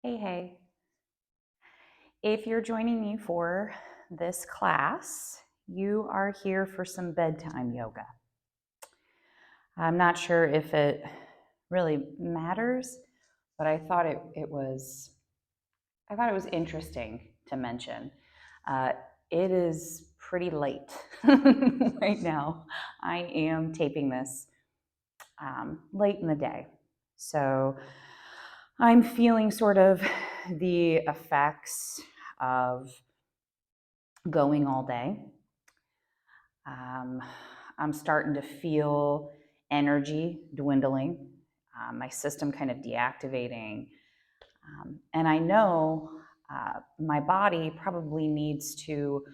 Hey. If you're joining me for this class, you are here for some bedtime yoga. I'm not sure if it really matters, but I thought it was interesting to mention. Uh, it is pretty late right now. I am taping this late in the day. So I'm feeling sort of the effects of going all day. Um, I'm starting to feel energy dwindling, my system kind of deactivating. And I know my body probably needs to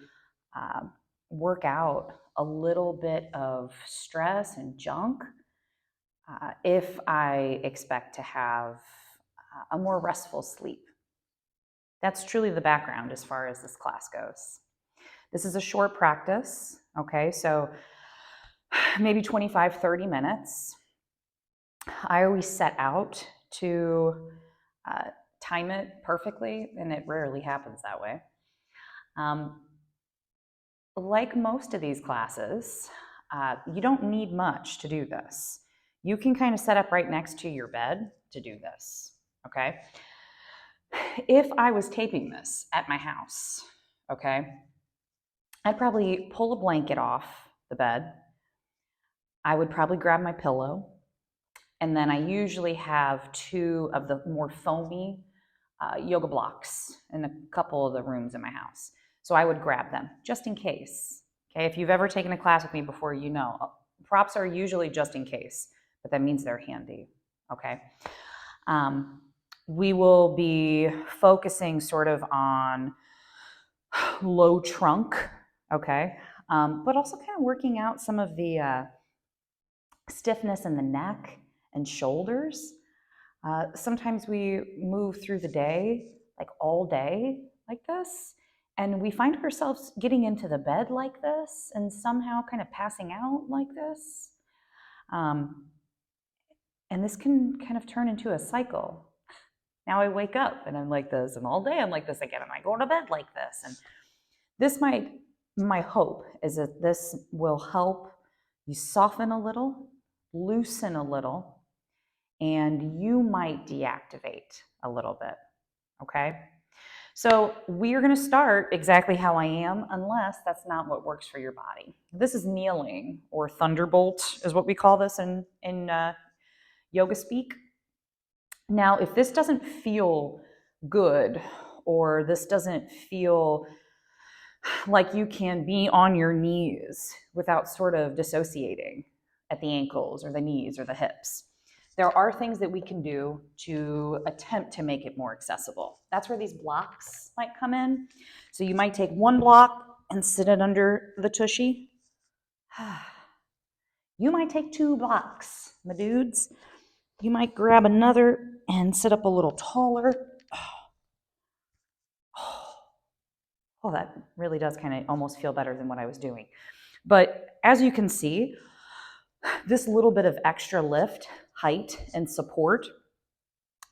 uh, work out a little bit of stress and junk if I expect to have a more restful sleep. That's truly the background as far as this class goes. This is a short practice, okay? So maybe 25, 30 minutes. I always set out to time it perfectly, and it rarely happens that way. Um, like most of these classes, you don't need much to do this. You can kind of set up right next to your bed to do this, okay? If I was taping this at my house, okay, I'd probably pull a blanket off the bed. I would probably grab my pillow. And then I usually have two of the more foamy yoga blocks in a couple of the rooms in my house. So I would grab them just in case. Okay, if you've ever taken a class with me before, you know props are usually just in case, but that means they're handy. Okay. Um, we will be focusing sort of on low trunk, okay, but also kind of working out some of the stiffness in the neck and shoulders. Sometimes we move through the day, like all day, like this, and we find ourselves getting into the bed like this and somehow kind of passing out like this. Um, and this can kind of turn into a cycle. Now I wake up and I'm like this, and all day I'm like this again, and I go to bed like this. And this my hope is that this will help you soften a little, loosen a little, and you might deactivate a little bit. Okay? So we're going to start exactly how I am, unless that's not what works for your body. This is kneeling, or thunderbolt is what we call this in yoga speak. Now, if this doesn't feel good, or this doesn't feel like you can be on your knees without sort of dissociating at the ankles or the knees or the hips, there are things that we can do to attempt to make it more accessible. That's where these blocks might come in. So you might take one block and sit it under the tushy. You might take two blocks, my dudes. You might grab another and sit up a little taller. Oh, that really does kind of almost feel better than what I was doing. But as you can see, this little bit of extra lift, height, and support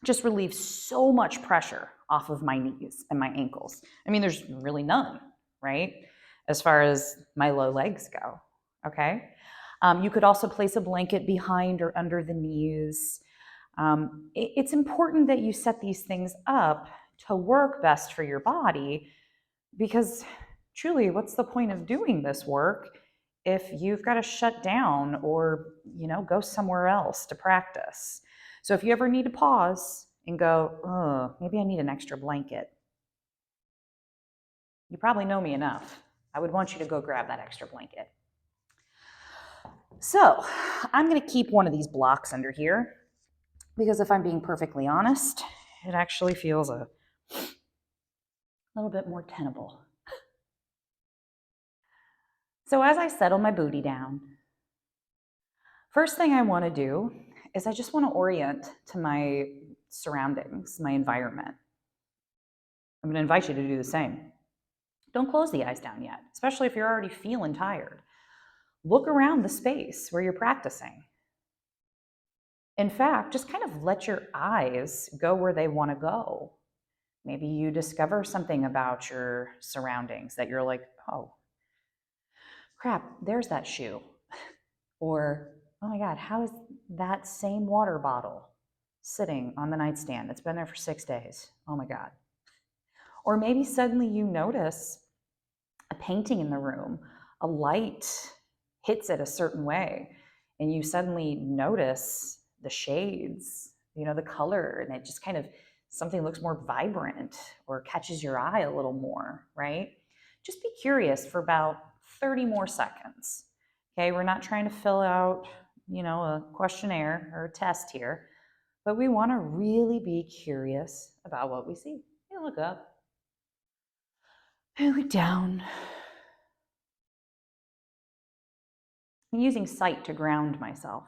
just relieves so much pressure off of my knees and my ankles. I mean, there's really none, right? As far as my low legs go, okay? You could also place a blanket behind or under the knees. It's important that you set these things up to work best for your body, because truly, what's the point of doing this work if you've got to shut down or, go somewhere else to practice? So if you ever need to pause and go, oh, maybe I need an extra blanket, you probably know me enough. I would want you to go grab that extra blanket. So I'm going to keep one of these blocks under here because, if I'm being perfectly honest, it actually feels a little bit more tenable. So as I settle my booty down, first thing I want to do is I just want to orient to my surroundings, my environment. I'm going to invite you to do the same. Don't close the eyes down yet, especially if you're already feeling tired. Look around the space where you're practicing. In fact, just kind of let your eyes go where they want to go. Maybe you discover something about your surroundings that you're like, oh, crap, there's that shoe. Or, oh my God, how is that same water bottle sitting on the nightstand? It's been there for 6 days. Oh my God. Or maybe suddenly you notice a painting in the room, a light hits it a certain way, and you suddenly notice the shades, the color, and it just kind of something looks more vibrant or catches your eye a little more, right? Just be curious for about 30 more seconds. Okay, we're not trying to fill out, a questionnaire or a test here, but we want to really be curious about what we see. You look up, and look down. I'm using sight to ground myself.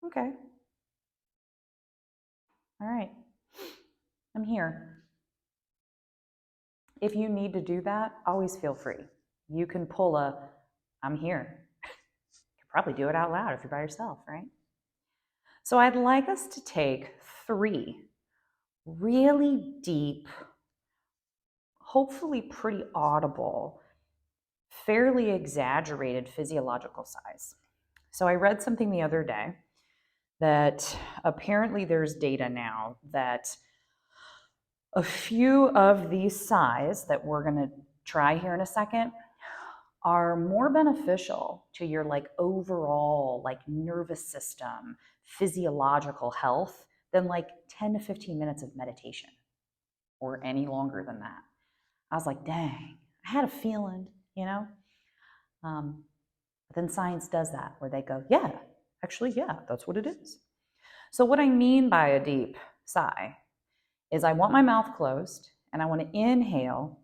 Okay. All right. I'm here. If you need to do that, always feel free. You can pull I'm here. You can probably do it out loud if you're by yourself, right? So I'd like us to take 3 really deep, hopefully pretty audible, fairly exaggerated physiological sighs. So I read something the other day that apparently there's data now that a few of these sighs that we're going to try here in a second are more beneficial to your overall nervous system, physiological health than 10 to 15 minutes of meditation or any longer than that. I was like, dang, I had a feeling, but then science does that where they go, yeah, actually, yeah, that's what it is. So what I mean by a deep sigh is I want my mouth closed and I want to inhale,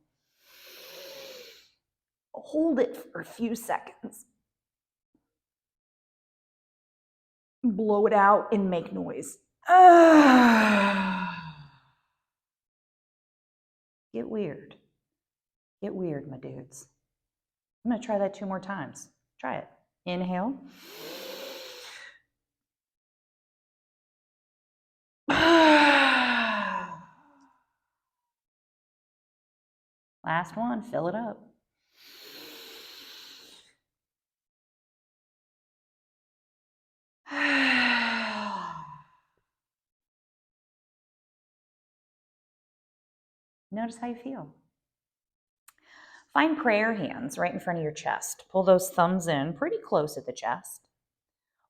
hold it for a few seconds, blow it out and make noise. Get weird. Get weird, my dudes. I'm going to try that 2 more times. Try it. Inhale. Last one, fill it up. Notice how you feel. Find prayer hands right in front of your chest. Pull those thumbs in pretty close at the chest.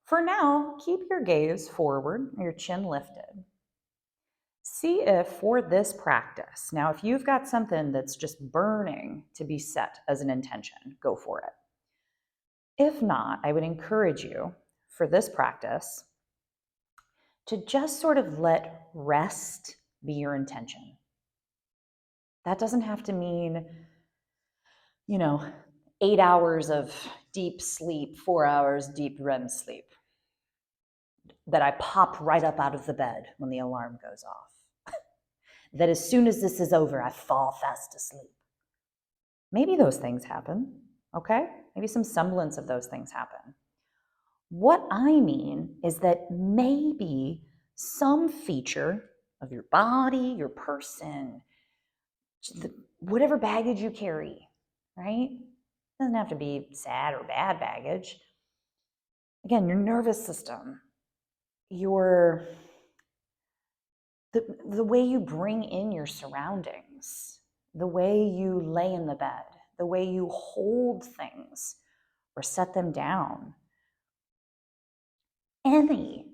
For now, keep your gaze forward, your chin lifted. See if for this practice, now if you've got something that's just burning to be set as an intention, go for it. If not, I would encourage you for this practice to just sort of let rest be your intention. That doesn't have to mean, 8 hours of deep sleep, 4 hours deep REM sleep, that I pop right up out of the bed when the alarm goes off, that as soon as this is over, I fall fast asleep. Maybe those things happen, okay? Maybe some semblance of those things happen. What I mean is that maybe some feature of your body, your person, whatever baggage you carry, right? It doesn't have to be sad or bad baggage. Again, your nervous system, the way you bring in your surroundings, the way you lay in the bed, the way you hold things or set them down. Any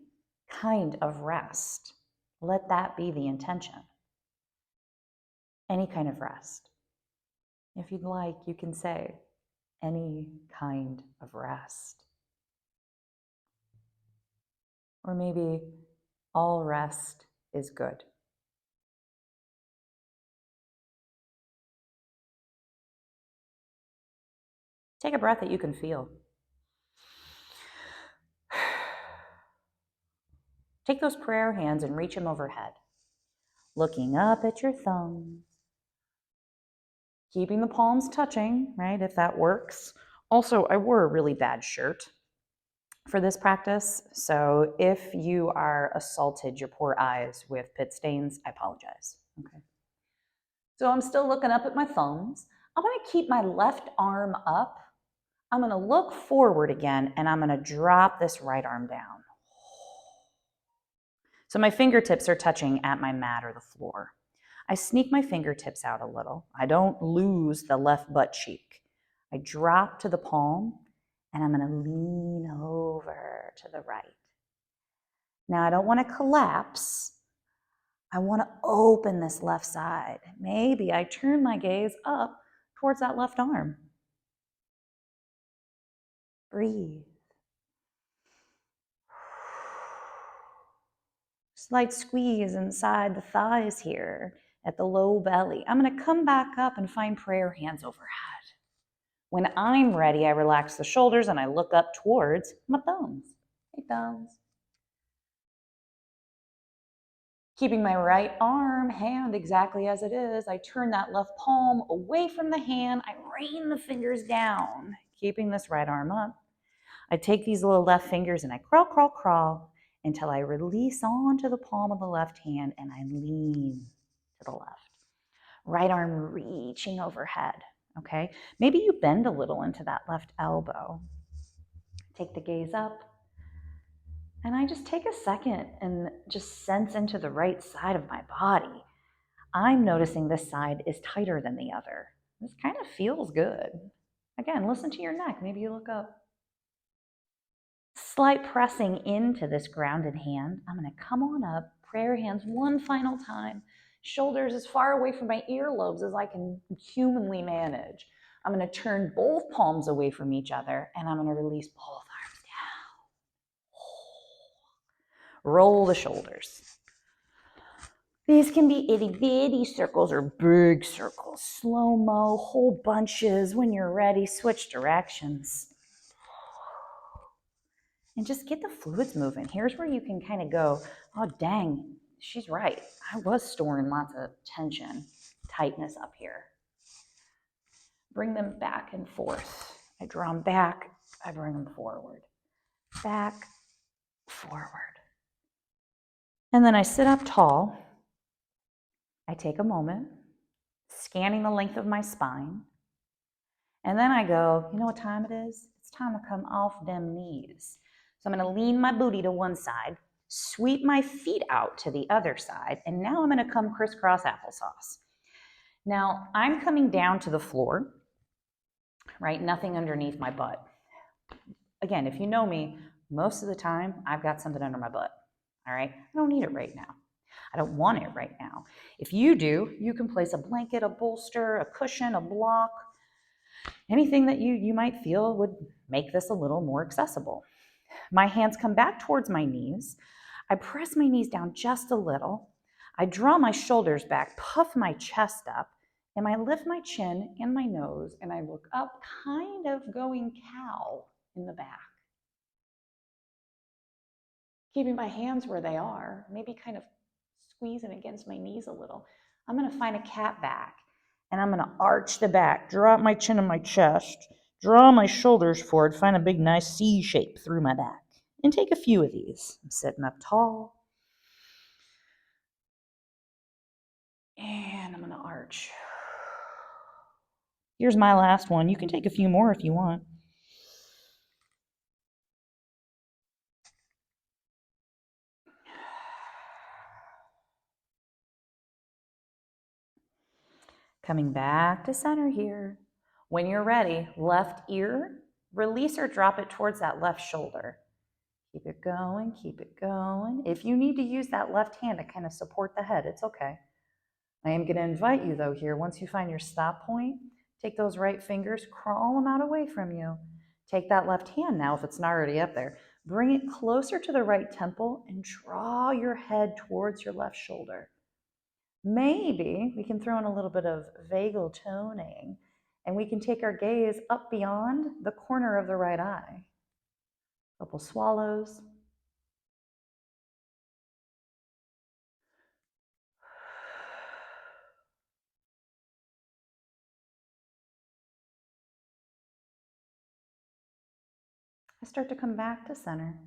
kind of rest, let that be the intention. Any kind of rest. If you'd like, you can say, any kind of rest. Or maybe all rest is good. Take a breath that you can feel. Take those prayer hands and reach them overhead, looking up at your thumbs, keeping the palms touching, right, if that works. Also, I wore a really bad shirt, for this practice. So if you are assaulted your poor eyes with pit stains, I apologize. Okay. So I'm still looking up at my thumbs. I'm going to keep my left arm up. I'm going to look forward again, and I'm going to drop this right arm down. So my fingertips are touching at my mat or the floor. I sneak my fingertips out a little. I don't lose the left butt cheek. I drop to the palm, and I'm going to lean over to the right. Now, I don't want to collapse. I want to open this left side. Maybe I turn my gaze up towards that left arm. Breathe. Slight squeeze inside the thighs here at the low belly. I'm going to come back up and find prayer hands overhead. When I'm ready, I relax the shoulders and I look up towards my thumbs. Hey, thumbs. Keeping my right hand exactly as it is, I turn that left palm away from the hand. I rain the fingers down, keeping this right arm up. I take these little left fingers and I crawl, crawl, crawl until I release onto the palm of the left hand and I lean to the left. Right arm reaching overhead, okay? Maybe you bend a little into that left elbow. Take the gaze up. And I just take a second and just sense into the right side of my body. I'm noticing this side is tighter than the other. This kind of feels good. Again, listen to your neck. Maybe you look up. Slight pressing into this grounded hand. I'm going to come on up, prayer hands one final time. Shoulders as far away from my earlobes as I can humanly manage. I'm going to turn both palms away from each other and I'm going to release both arms down. Roll the shoulders. These can be itty bitty circles or big circles, slow-mo, whole bunches. When you're ready, switch directions. And just get the fluids moving. Here's where you can kind of go, oh, dang, she's right. I was storing lots of tension, tightness up here. Bring them back and forth. I draw them back, I bring them forward. Back, forward. And then I sit up tall. I take a moment, scanning the length of my spine. And then I go, you know what time it is? It's time to come off them knees. So I'm going to lean my booty to one side, sweep my feet out to the other side, and now I'm going to come crisscross applesauce. Now I'm coming down to the floor, right? Nothing underneath my butt. Again, if you know me, most of the time I've got something under my butt, all right? I don't need it right now. I don't want it right now. If you do, you can place a blanket, a bolster, a cushion, a block, anything that you might feel would make this a little more accessible. My hands come back towards my knees. I press my knees down just a little. I draw my shoulders back, puff my chest up, and I lift my chin and my nose, and I look up, kind of going cow in the back. Keeping my hands where they are, maybe kind of squeezing against my knees a little. I'm going to find a cat back, and I'm going to arch the back, drop my chin in my chest, draw my shoulders forward, find a big nice C shape through my back, and take a few of these. I'm sitting up tall, and I'm going to arch. Here's my last one. You can take a few more if you want. Coming back to center here. When you're ready, left ear, release or drop it towards that left shoulder. Keep it going, keep it going. If you need to use that left hand to kind of support the head, it's okay. I am going to invite you, though, here, once you find your stop point, take those right fingers, crawl them out away from you. Take that left hand now, if it's not already up there. Bring it closer to the right temple and draw your head towards your left shoulder. Maybe we can throw in a little bit of vagal toning, and we can take our gaze up beyond the corner of the right eye. A couple swallows. I start to come back to center.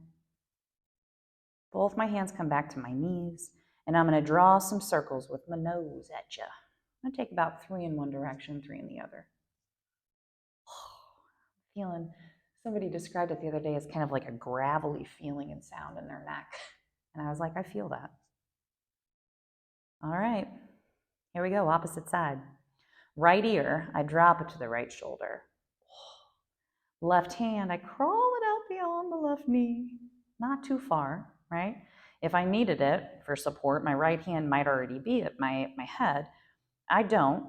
Both my hands come back to my knees, and I'm going to draw some circles with my nose at you. I'm going to take about 3 in one direction, 3 in the other. Feeling, somebody described it the other day as kind of like a gravelly feeling and sound in their neck. And I was like, I feel that. All right, here we go, opposite side. Right ear, I drop it to the right shoulder. Left hand, I crawl it out beyond the left knee. Not too far, right? If I needed it for support, my right hand might already be at my head. I don't,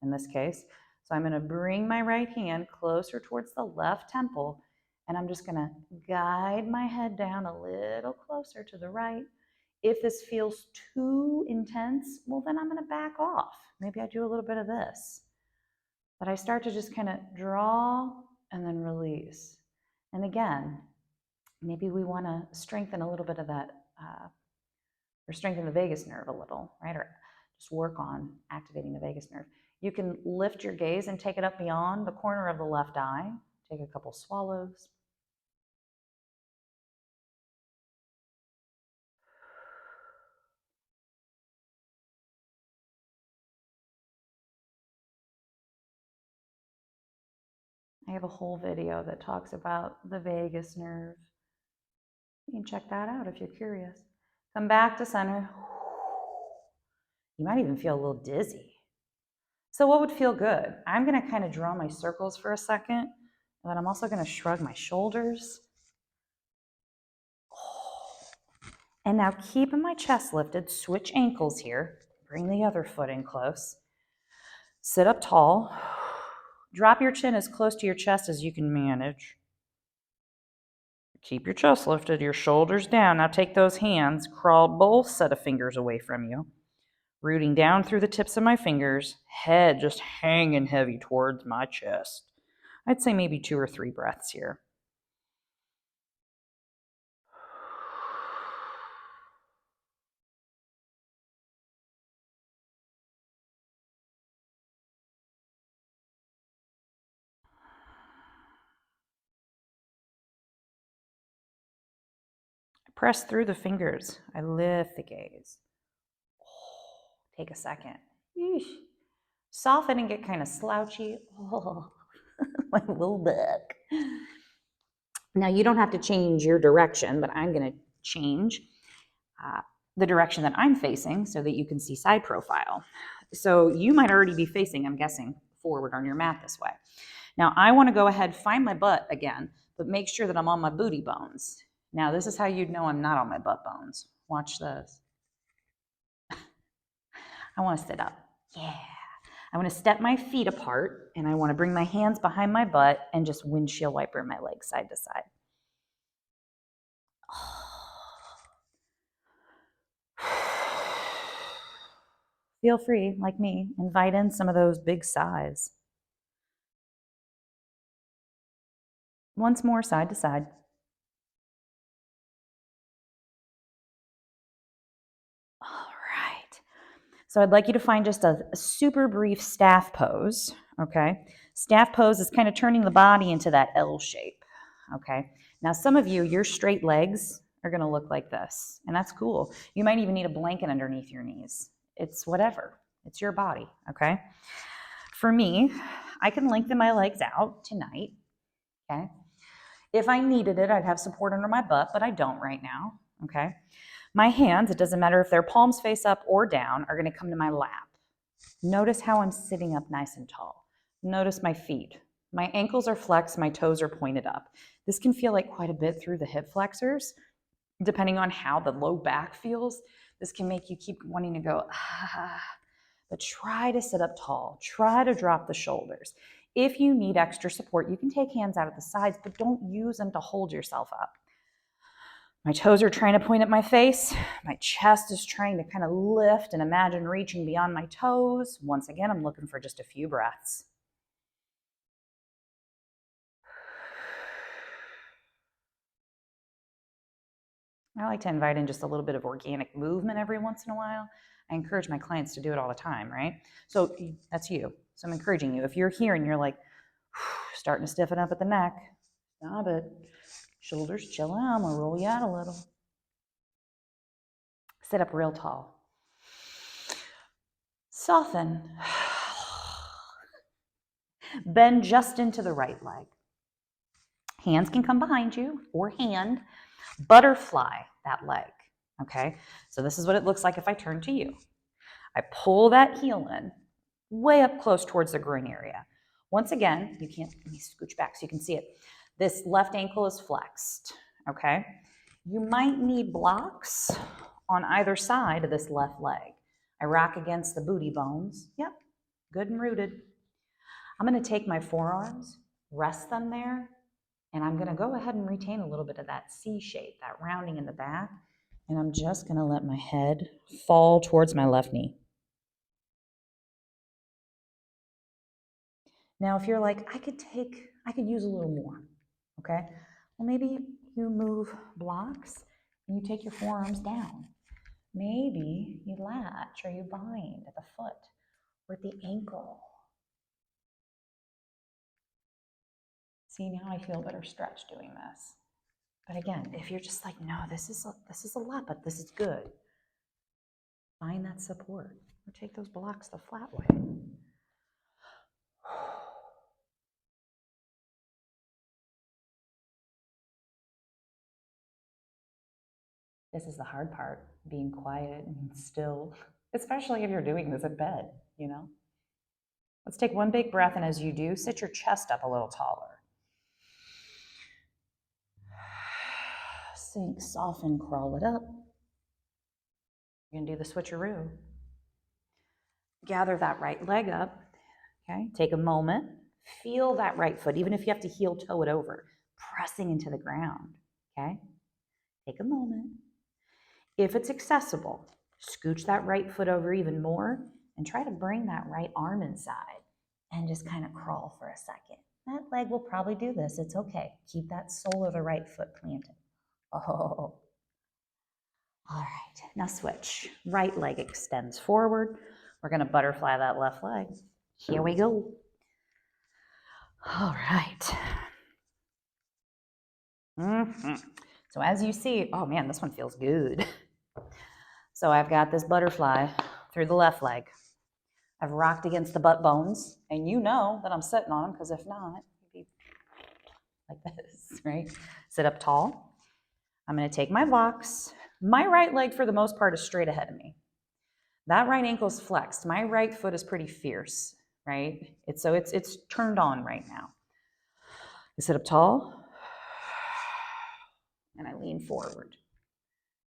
in this case. So I'm going to bring my right hand closer towards the left temple, and I'm just going to guide my head down a little closer to the right. If this feels too intense, well, then I'm going to back off. Maybe I do a little bit of this. But I start to just kind of draw and then release. And again, maybe we want to strengthen a little bit of that, or strengthen the vagus nerve a little, right? Or just work on activating the vagus nerve. You can lift your gaze and take it up beyond the corner of the left eye. Take a couple swallows. I have a whole video that talks about the vagus nerve. You can check that out if you're curious. Come back to center. You might even feel a little dizzy. So what would feel good? I'm going to kind of draw my circles for a second, but I'm also going to shrug my shoulders. And now keeping my chest lifted, switch ankles here. Bring the other foot in close. Sit up tall. Drop your chin as close to your chest as you can manage. Keep your chest lifted, your shoulders down. Now take those hands, crawl both set of fingers away from you. Rooting down through the tips of my fingers, head just hanging heavy towards my chest. I'd say maybe 2 or 3 breaths here. Press through the fingers. I lift the gaze. Take a second. Eesh. Soften and get kind of slouchy. My little back. Now you don't have to change your direction, but I'm going to change the direction that I'm facing so that you can see side profile. So you might already be facing, I'm guessing, forward on your mat this way. Now I want to go ahead, find my butt again, but make sure that I'm on my booty bones. Now this is how you'd know I'm not on my butt bones. Watch this. I want to sit up. Yeah. I want to step my feet apart, and I want to bring my hands behind my butt and just windshield wiper my legs side to side. Feel free, like me, invite in some of those big sighs. Once more, side to side. All right. So I'd like you to find just a super brief staff pose, okay? Staff pose is kind of turning the body into that L shape, okay? Now some of you, your straight legs are going to look like this, and that's cool. You might even need a blanket underneath your knees. It's whatever. It's your body, okay? For me, I can lengthen my legs out tonight, okay? If I needed it, I'd have support under my butt, but I don't right now, okay? My hands, it doesn't matter if they're palms face up or down, are going to come to my lap. Notice how I'm sitting up nice and tall. Notice my feet. My ankles are flexed, my toes are pointed up. This can feel like quite a bit through the hip flexors. Depending on how the low back feels, this can make you keep wanting to go, ah. But try to sit up tall. Try to drop the shoulders. If you need extra support, you can take hands out at the sides, but don't use them to hold yourself up. My toes are trying to point at my face. My chest is trying to kind of lift and imagine reaching beyond my toes. Once again, I'm looking for just a few breaths. I like to invite in just a little bit of organic movement every once in a while. I encourage my clients to do it all the time, right? So that's you. So I'm encouraging you. If you're here and you're like, starting to stiffen up at the neck, stop it. Shoulders chilling. I'm going to roll you out a little. Sit up real tall. Soften. Bend just into the right leg. Hands can come behind you or hand. Butterfly that leg. Okay, so this is what it looks like if I turn to you. I pull that heel in way up close towards the groin area. Once again, you can't, let me scooch back so you can see it. This left ankle is flexed, okay? You might need blocks on either side of this left leg. I rock against the booty bones. Yep, good and rooted. I'm gonna take my forearms, rest them there, and I'm gonna go ahead and retain a little bit of that C shape, that rounding in the back, and I'm just gonna let my head fall towards my left knee. Now, if you're like, I could use a little more, okay? Well, maybe you move blocks and you take your forearms down. Maybe you latch or you bind at the foot or at the ankle. See, now I feel better stretched doing this. But again, if you're just like, no, this is a lot, but this is good. Find that support or take those blocks the flat way. This is the hard part, being quiet and still, especially if you're doing this in bed, you know? Let's take one big breath, and as you do, sit your chest up a little taller. Sink, soften, crawl it up. You're gonna do the switcheroo. Gather that right leg up, okay? Take a moment, feel that right foot, even if you have to heel toe it over, pressing into the ground, okay? Take a moment. If it's accessible, scooch that right foot over even more and try to bring that right arm inside and just kind of crawl for a second. That leg will probably do this. It's okay. Keep that sole of the right foot planted. Oh. All right, now switch. Right leg extends forward. We're going to butterfly that left leg. Here we go. All right. So as you see, oh man, this one feels good. So I've got this butterfly through the left leg. I've rocked against the butt bones, and you know that I'm sitting on them, because if not, it'd be like this, right? Sit up tall. I'm going to take my blocks. My right leg, for the most part, is straight ahead of me. That right ankle is flexed. My right foot is pretty fierce, right? It's turned on right now. I sit up tall, and I lean forward.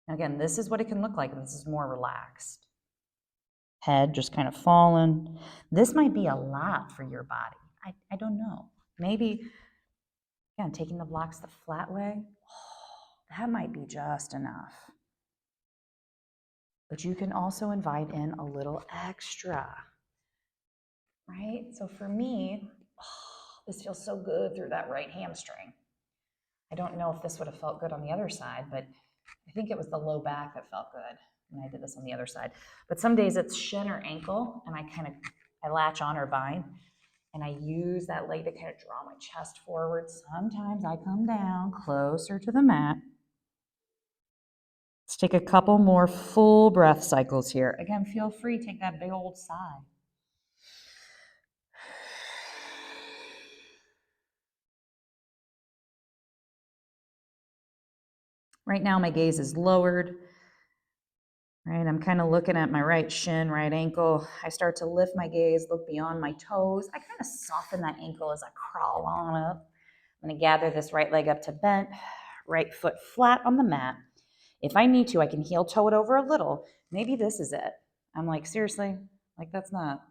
Now again, this is what it can look like, and this is more relaxed. Head just kind of fallen. This might be a lot for your body. I don't know. Maybe, again, taking the blocks the flat way, that might be just enough. But you can also invite in a little extra, right? So for me, this feels so good through that right hamstring. I don't know if this would have felt good on the other side, but I think it was the low back that felt good when I did this on the other side. But some days it's shin or ankle, and I latch on or bind, and I use that leg to kind of draw my chest forward. Sometimes I come down closer to the mat. Let's take a couple more full breath cycles here. Again, feel free, take that big old sigh. Right now my gaze is lowered. Right, I'm kind of looking at my right shin, right ankle. I start to lift my gaze, look beyond my toes. I kind of soften that ankle as I crawl on up. I'm going to gather this right leg up to bent, right foot flat on the mat. If I need to, I can heel toe it over a little. Maybe this is it. I'm like, seriously? Like, that's not,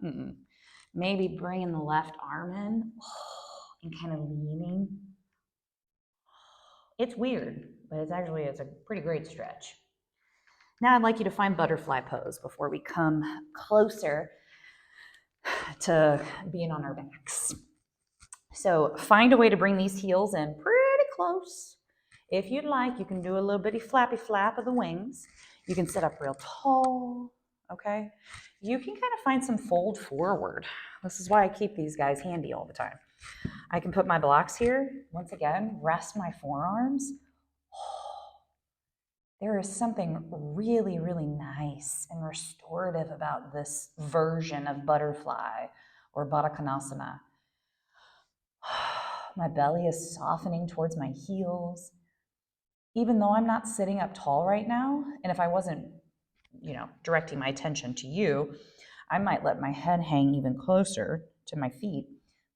Maybe bringing the left arm in and kind of leaning. It's weird, but it's a pretty great stretch. Now I'd like you to find butterfly pose before we come closer to being on our backs. So find a way to bring these heels in pretty close. If you'd like, you can do a little bitty flappy flap of the wings. You can sit up real tall, okay? You can kind of find some fold forward. This is why I keep these guys handy all the time. I can put my blocks here. Once again, rest my forearms. There is something really, really nice and restorative about this version of butterfly or Baddha Konasana. My belly is softening towards my heels. Even though I'm not sitting up tall right now, and if I wasn't, directing my attention to you, I might let my head hang even closer to my feet,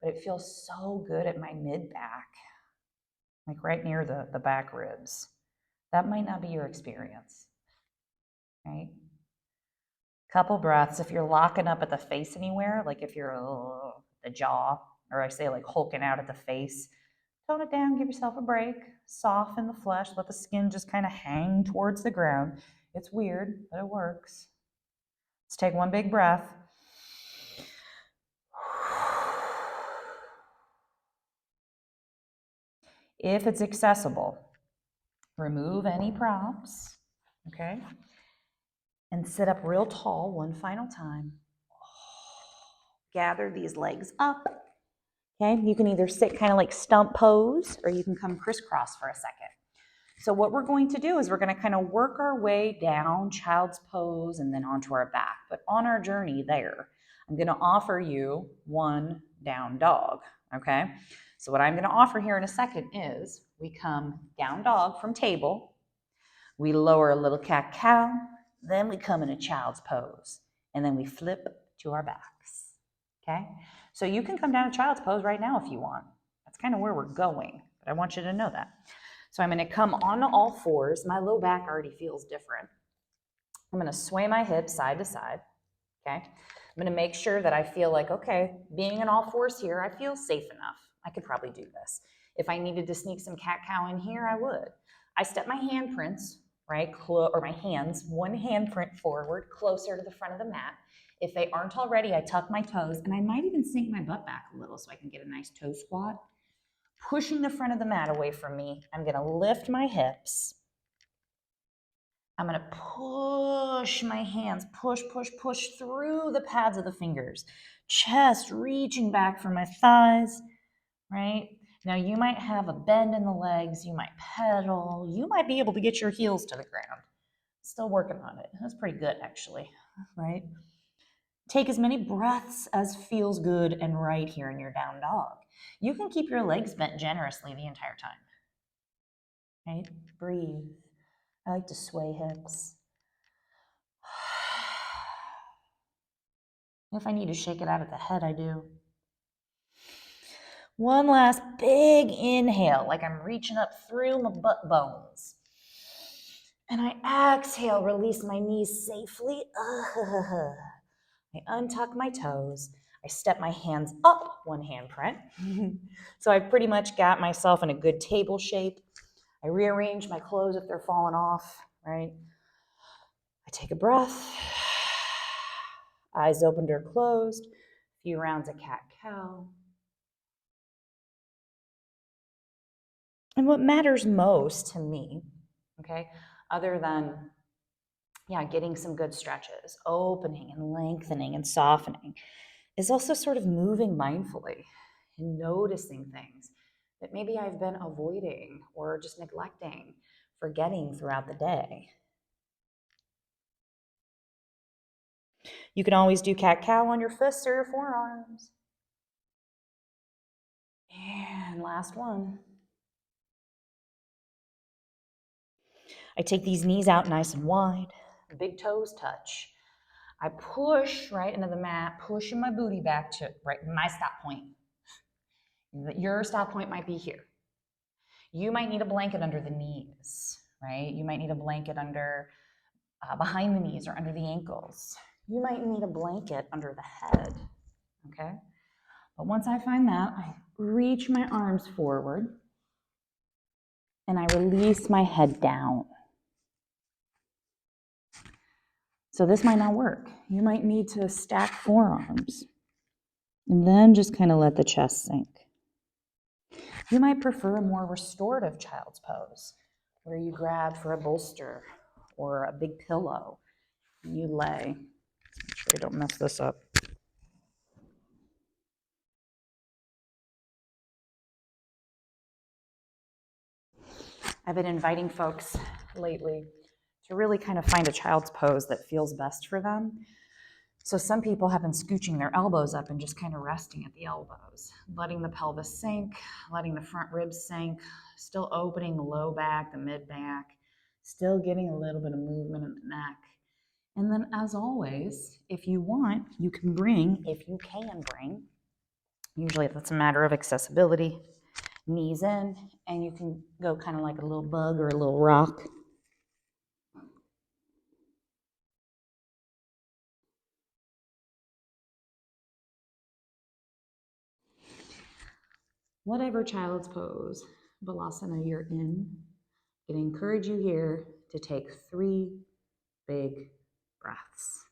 but it feels so good at my mid back, like right near the back ribs. That might not be your experience, right? Couple breaths. If you're locking up at the face anywhere, like if you're the jaw, or I say like hulking out at the face, tone it down, give yourself a break, soften the flesh, let the skin just kind of hang towards the ground. It's weird, but it works. Let's take one big breath. If it's accessible, remove any props, okay? And sit up real tall one final time. Gather these legs up, okay? You can either sit kind of like stump pose, or you can come crisscross for a second. So what we're going to do is we're going to kind of work our way down child's pose and then onto our back. But on our journey there, I'm going to offer you one down dog, okay? So what I'm going to offer here in a second is we come down dog from table, we lower a little cat-cow, then we come in a child's pose, and then we flip to our backs, okay? So you can come down a child's pose right now if you want. That's kind of where we're going, but I want you to know that. So I'm going to come onto all fours. My low back already feels different. I'm going to sway my hips side to side, okay? I'm going to make sure that I feel like, okay, being in all fours here, I feel safe enough. I could probably do this. If I needed to sneak some cat-cow in here, I would. I step my handprints, right, or my hands, one handprint forward, closer to the front of the mat. If they aren't already, I tuck my toes, and I might even sink my butt back a little so I can get a nice toe squat. Pushing the front of the mat away from me, I'm going to lift my hips. I'm going to push my hands, push through the pads of the fingers. Chest reaching back for my thighs, right? Now you might have a bend in the legs, you might pedal, you might be able to get your heels to the ground. Still working on it. That's pretty good actually, right? Take as many breaths as feels good and right here in your down dog. You can keep your legs bent generously the entire time, right? Breathe. I like to sway hips. If I need to shake it out at the head, I do. One last big inhale, like I'm reaching up through my butt bones. And I exhale, release my knees safely. I untuck my toes. I step my hands up one handprint. So I pretty much got myself in a good table shape. I rearrange my clothes if they're falling off, right? I take a breath. Eyes opened or closed. A few rounds of cat-cow. And what matters most to me, okay, other than, getting some good stretches, opening and lengthening and softening, is also sort of moving mindfully and noticing things that maybe I've been avoiding or just neglecting, forgetting throughout the day. You can always do cat-cow on your fists or your forearms. And last one. I take these knees out nice and wide. Big toes touch. I push right into the mat, pushing my booty back to right my stop point. Your stop point might be here. You might need a blanket under the knees, right? You might need a blanket under behind the knees or under the ankles. You might need a blanket under the head, okay? But once I find that, I reach my arms forward and I release my head down. So this might not work. You might need to stack forearms and then just kind of let the chest sink. You might prefer a more restorative child's pose, where you grab for a bolster or a big pillow and you lay. Let's make sure I don't mess this up. I've been inviting folks lately to really kind of find a child's pose that feels best for them. So some people have been scooching their elbows up and just kind of resting at the elbows, letting the pelvis sink, letting the front ribs sink, still opening the low back, the mid back, still getting a little bit of movement in the neck. And then as always, if you want, you can bring, usually that's a matter of accessibility, knees in, and you can go kind of like a little bug or a little rock. Whatever child's pose, Balasana you're in, I encourage you here to take 3 big breaths.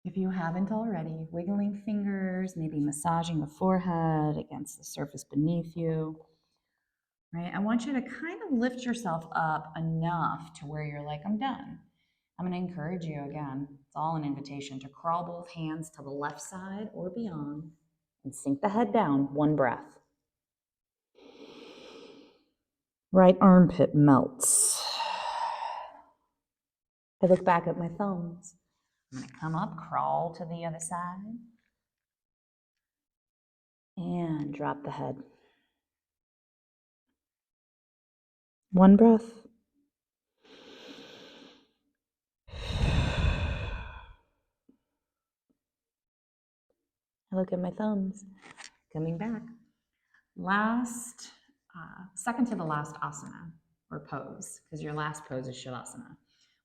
If you haven't already, wiggling fingers, maybe massaging the forehead against the surface beneath you. Right? I want you to kind of lift yourself up enough to where you're like, I'm done. I'm going to encourage you again. It's all an invitation to crawl both hands to the left side or beyond and sink the head down. 1 breath. Right armpit melts. I look back at my thumbs. I'm going to come up, crawl to the other side, and drop the head. 1 breath. I look at my thumbs, coming back. Second to the last asana or pose, because your last pose is Shavasana.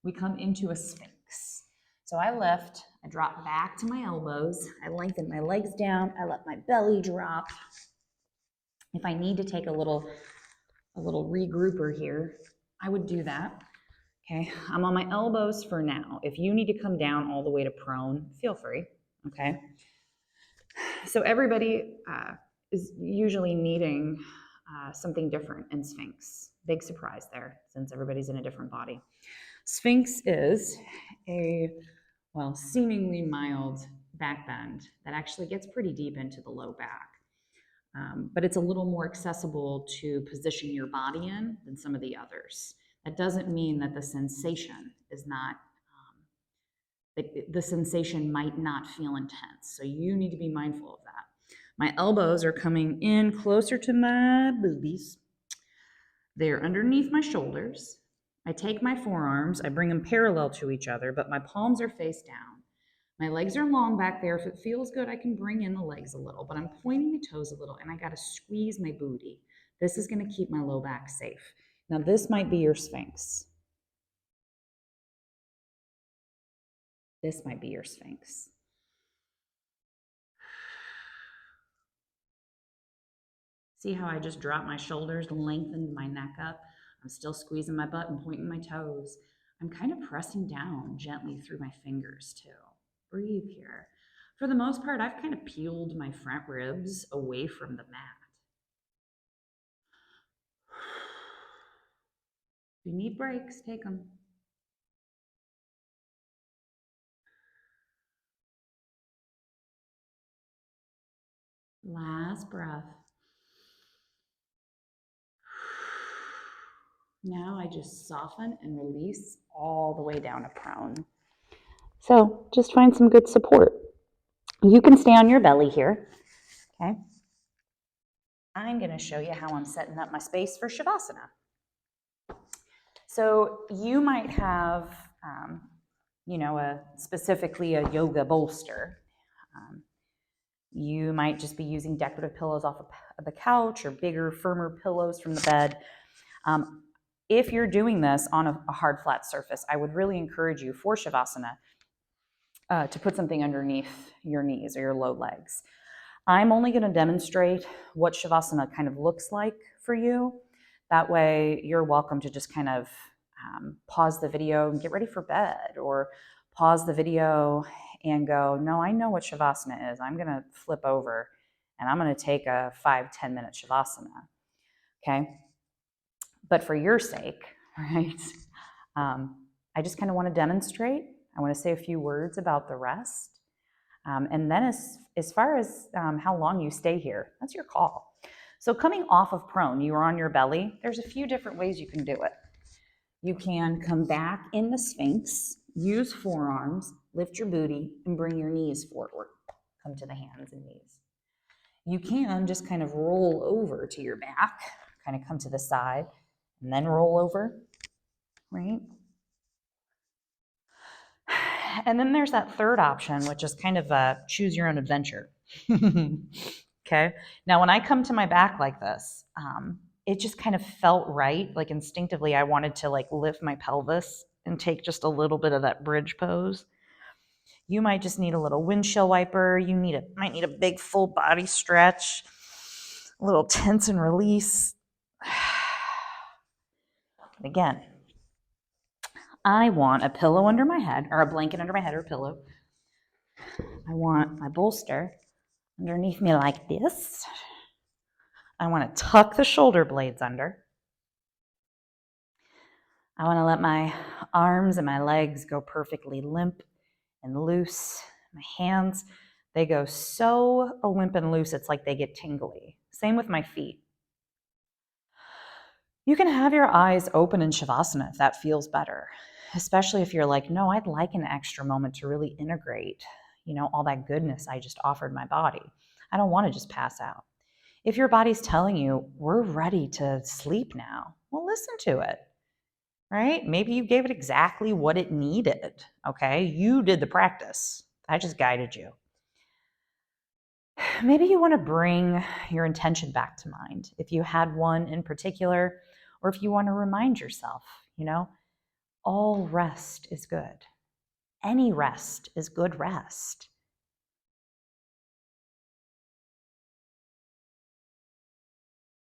We come into a Sphinx. So I lift, I drop back to my elbows, I lengthen my legs down, I let my belly drop. If I need to take a little regrouper here, I would do that. Okay, I'm on my elbows for now. If you need to come down all the way to prone, feel free, okay? So everybody is usually needing something different in Sphinx. Big surprise there, since everybody's in a different body. Sphinx is a, seemingly mild back bend that actually gets pretty deep into the low back. But it's a little more accessible to position your body in than some of the others. That doesn't mean that the sensation is not, the sensation might not feel intense. So you need to be mindful of that. My elbows are coming in closer to my boobies. They're underneath my shoulders. I take my forearms, I bring them parallel to each other, but my palms are face down. My legs are long back there. If it feels good, I can bring in the legs a little, but I'm pointing the toes a little, and I got to squeeze my booty. This is going to keep my low back safe. Now, this might be your Sphinx. This might be your Sphinx. See how I just dropped my shoulders, lengthened my neck up? I'm still squeezing my butt and pointing my toes. I'm kind of pressing down gently through my fingers too. Breathe here. For the most part, I've kind of peeled my front ribs away from the mat. If you need breaks, take them. Last breath. Now I just soften and release all the way down to prone. So just find some good support. You can stay on your belly here, okay? I'm going to show you how I'm setting up my space for Shavasana. So you might have, specifically a yoga bolster. You might just be using decorative pillows off of the couch or bigger, firmer pillows from the bed. If you're doing this on a hard, flat surface, I would really encourage you for Shavasana to put something underneath your knees or your low legs. I'm only going to demonstrate what Shavasana kind of looks like for you. That way you're welcome to just kind of pause the video and get ready for bed, or pause the video and go, no, I know what Shavasana is. I'm going to flip over and I'm going to take a 5-10 minute Shavasana. Okay. But for your sake, right, I just kind of want to demonstrate. I want to say a few words about the rest. And then as far as how long you stay here, that's your call. So coming off of prone, you are on your belly. There's a few different ways you can do it. You can come back in the Sphinx, use forearms, lift your booty, and bring your knees forward. Come to the hands and knees. You can just kind of roll over to your back, kind of come to the side, and then roll over, right? And then there's that third option, which is kind of a choose your own adventure. Okay. Now, when I come to my back like this, it just kind of felt right. Like instinctively, I wanted to like lift my pelvis and take just a little bit of that bridge pose. You might just need a little windshield wiper. You might need a big full body stretch, a little tense and release. Again, I want a pillow under my head, or a blanket under my head, or a pillow. I want my bolster underneath me like this. I want to tuck the shoulder blades under. I want to let my arms and my legs go perfectly limp and loose. My hands, they go so limp and loose, it's like they get tingly. Same with my feet. You can have your eyes open in Shavasana if that feels better, especially if you're like, no, I'd like an extra moment to really integrate, all that goodness I just offered my body. I don't want to just pass out. If your body's telling you, we're ready to sleep now, well, listen to it, right? Maybe you gave it exactly what it needed, okay? You did the practice. I just guided you. Maybe you want to bring your intention back to mind, if you had one in particular, or if you want to remind yourself, all rest is good. Any rest is good rest.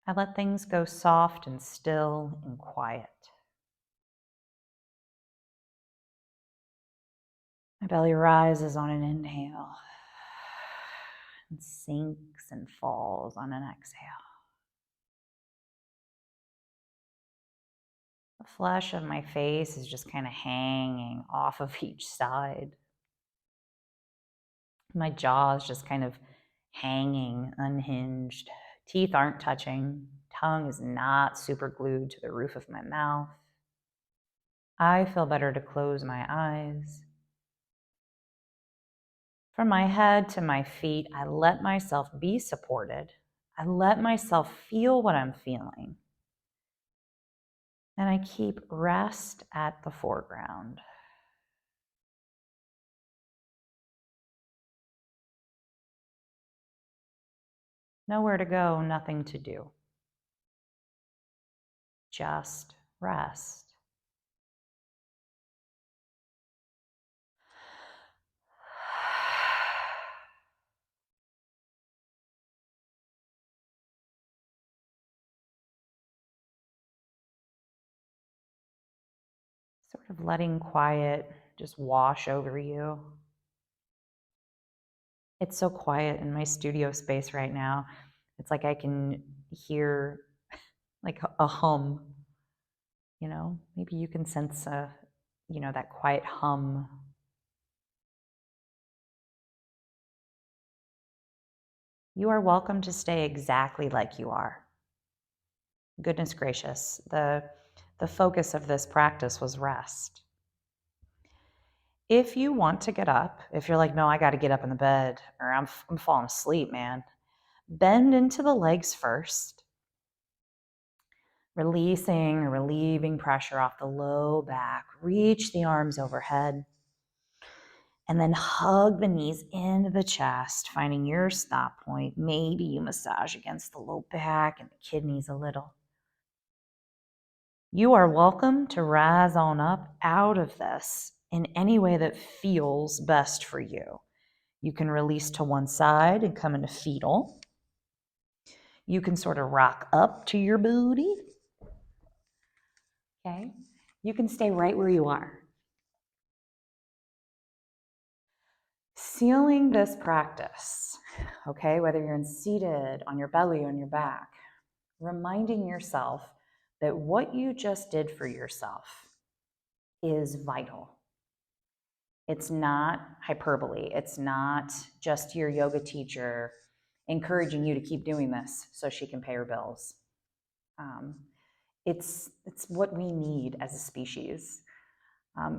I let things go soft and still and quiet. My belly rises on an inhale and sinks and falls on an exhale. The flesh of my face is just kind of hanging off of each side. My jaw is just kind of hanging, unhinged. Teeth aren't touching. Tongue is not super glued to the roof of my mouth. I feel better to close my eyes. From my head to my feet, I let myself be supported. I let myself feel what I'm feeling. And I keep rest at the foreground. Nowhere to go, nothing to do. Just rest. Sort of letting quiet just wash over you. It's so quiet in my studio space right now. It's like I can hear like a hum, maybe you can sense that quiet hum. You are welcome to stay exactly like you are. Goodness gracious, the focus of this practice was rest. If you want to get up, if you're like, no, I got to get up in the bed, or I'm falling asleep, man, bend into the legs first, releasing or relieving pressure off the low back. Reach the arms overhead, and then hug the knees into the chest, finding your stop point. Maybe you massage against the low back and the kidneys a little. You are welcome to rise on up out of this in any way that feels best for you. You can release to one side and come into fetal. You can sort of rock up to your booty. Okay? You can stay right where you are. Sealing this practice, okay, whether you're seated on your belly or on your back, reminding yourself that what you just did for yourself is vital. It's not hyperbole. It's not just your yoga teacher encouraging you to keep doing this so she can pay her bills. It's what we need as a species.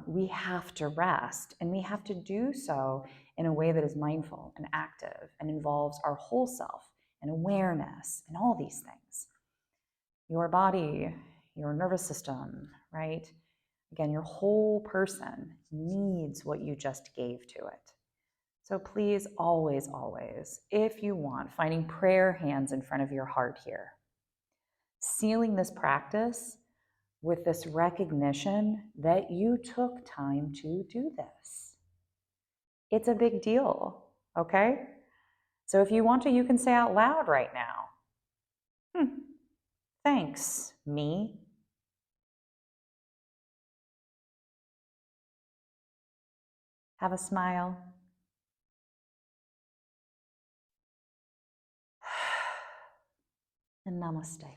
We have to rest, and we have to do so in a way that is mindful and active and involves our whole self and awareness and all these things. Your body, your nervous system, right? Again, your whole person needs what you just gave to it. So please, always, always, if you want, finding prayer hands in front of your heart here, sealing this practice with this recognition that you took time to do this. It's a big deal, okay? So if you want to, you can say out loud right now, thanks, me. Have a smile. And namaste.